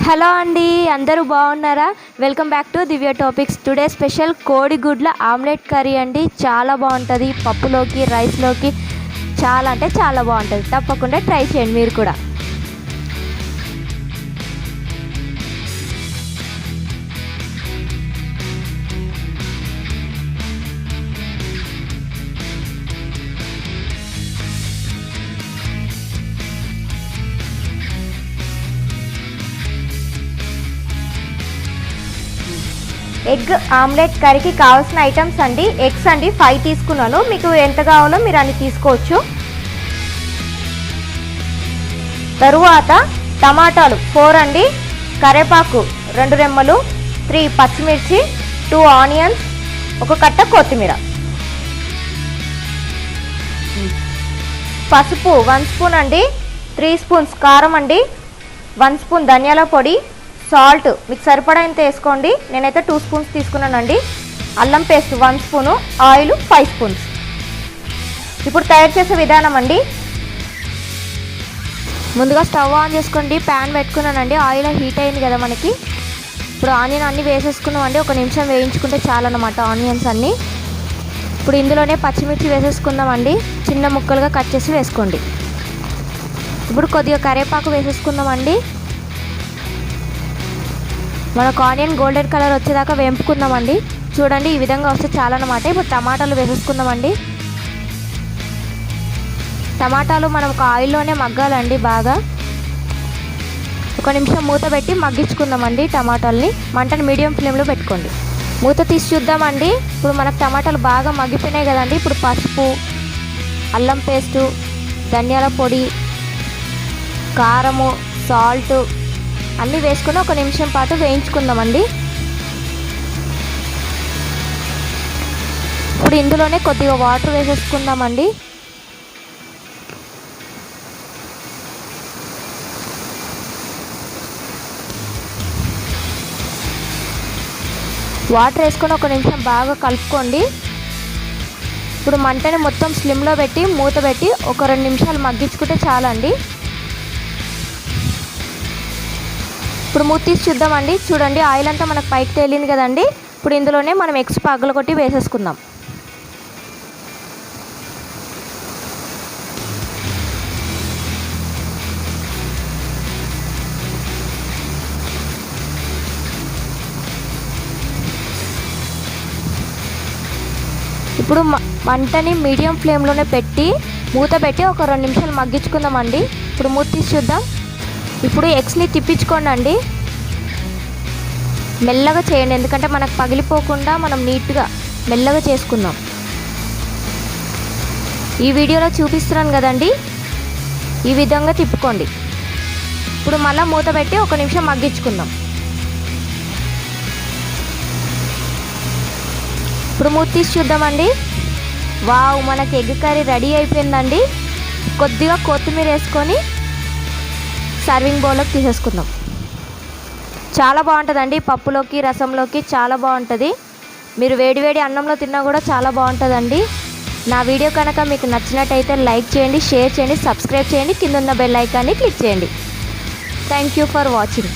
Hello అండి, అందరూ బాగున్నారా? Welcome back to Divya topics. Today special కోడిగుడ్ల ఆమ్లెట్ కర్రీ అండి. చాలా బాగుంటుంది. పప్పులోకి, రైస్లోకి చాలా అంటే చాలా బాగుంటుంది. తప్పకుండా ట్రై చేయండి మీరు కూడా. ఎగ్ ఆమ్లెట్ కర్రీకి కావాల్సిన ఐటమ్స్ అండి. ఎగ్స్ అండి 5 తీసుకున్నాను. మీకు ఎంత కావాలో మీరు అన్ని తీసుకోవచ్చు. తరువాత టమాటాలు 4 అండి, కరివేపాకు 2 రెమ్మలు, 3 పచ్చిమిర్చి, 2 ఆనియన్స్, ఒక కట్ట కొత్తిమీర, పసుపు 1 స్పూన్ అండి, 3 స్పూన్స్ కారం అండి, 1 స్పూన్ ధనియాల పొడి, సాల్ట్ మీకు సరిపడంత వేసుకోండి. నేనైతే 2 స్పూన్స్ తీసుకున్నానండి. అల్లం పేస్ట్ 1 స్పూను, ఆయిల్ 5 స్పూన్స్. ఇప్పుడు తయారు చేసే విధానం అండి. ముందుగా స్టవ్ ఆన్ చేసుకోండి. ప్యాన్ పెట్టుకున్నానండి. ఆయిల్ హీట్ అయింది కదా మనకి. ఇప్పుడు ఆనియన్ అన్నీ వేసేసుకున్నామండి. 1 నిమిషం వేయించుకుంటే చాలన్నమాట ఆనియన్స్ అన్నీ. ఇప్పుడు ఇందులోనే పచ్చిమిర్చి వేసేసుకుందామండి. చిన్న ముక్కలుగా కట్ చేసి వేసుకోండి. ఇప్పుడు కొద్దిగా కరివేపాకు వేసేసుకుందామండి. మనకు ఆనియన్ గోల్డెన్ కలర్ వచ్చేదాకా వేపుకుందామండి. చూడండి, ఈ విధంగా వస్తే చాలన్నమాట. ఇప్పుడు టమాటాలు వేసేసుకుందామండి. టమాటాలు మనం ఒక ఆయిల్లోనే మగ్గాలండి బాగా. 1 నిమిషం మూత పెట్టి మగ్గించుకుందామండి టమాటాలని. మంటను మీడియం ఫ్లేమ్లో పెట్టుకోండి. మూత తీసి చూద్దామండి. ఇప్పుడు మనకు టమాటాలు బాగా మగ్గిపోయినాయి కదండి. ఇప్పుడు పసుపు, అల్లం పేస్టు, ధనియాల పొడి, కారము, సాల్ట్ అన్నీ వేసుకొని 1 నిమిషం పాటు వేయించుకుందామండి. ఇప్పుడు ఇందులోనే కొద్దిగా వాటర్ వేసేసుకుందామండి. వాటర్ వేసుకొని 1 నిమిషం బాగా కలుపుకోండి. ఇప్పుడు మంటని మొత్తం స్లిమ్లో పెట్టి మూత పెట్టి ఒక 2 నిమిషాలు మగ్గించుకుంటే చాలండి. ఇప్పుడు మూత తీసి చూద్దామండి. చూడండి, ఆయిల్ అంతా మనకు పైకి తేలింది కదండి. ఇప్పుడు ఇందులోనే మనం ఎగ్స్ పగలగొట్టి వేసేసుకుందాం. ఇప్పుడు మంటని మీడియం ఫ్లేమ్లోనే పెట్టి మూత పెట్టి ఒక 2 నిమిషాలు మగ్గించుకుందామండి. ఇప్పుడు మూత తీసి చూద్దాం. ఇప్పుడు ఎగ్స్ని తిప్పించుకోండి అండి. మెల్లగా చేయండి, ఎందుకంటే మనకు పగిలిపోకుండా మనం నీట్గా మెల్లగా చేసుకుందాం. ఈ వీడియోలో చూపిస్తున్నాను కదండి, ఈ విధంగా తిప్పుకోండి. ఇప్పుడు మళ్ళీ మూత పెట్టి 1 నిమిషం మగ్గించుకుందాం. ఇప్పుడు మూత తీసి చూద్దామండి. వావ్, మనకి ఎగ్ కర్రీ రెడీ అయిపోయిందండి. కొద్దిగా కొత్తిమీర వేసుకొని సర్వింగ్ బౌల్లోకి తీసేసుకుందాం. చాలా బాగుంటుందండి. పప్పులోకి, రసంలోకి చాలా బాగుంటుంది. మీరు వేడివేడి అన్నంలో తిన్నా కూడా చాలా బాగుంటుందండి. నా వీడియో కనుక మీకు నచ్చినట్టయితే లైక్ చేయండి, షేర్ చేయండి, సబ్స్క్రైబ్ చేయండి, కింద ఉన్న బెల్ ఐకాన్ని క్లిక్ చేయండి. Thank you for watching.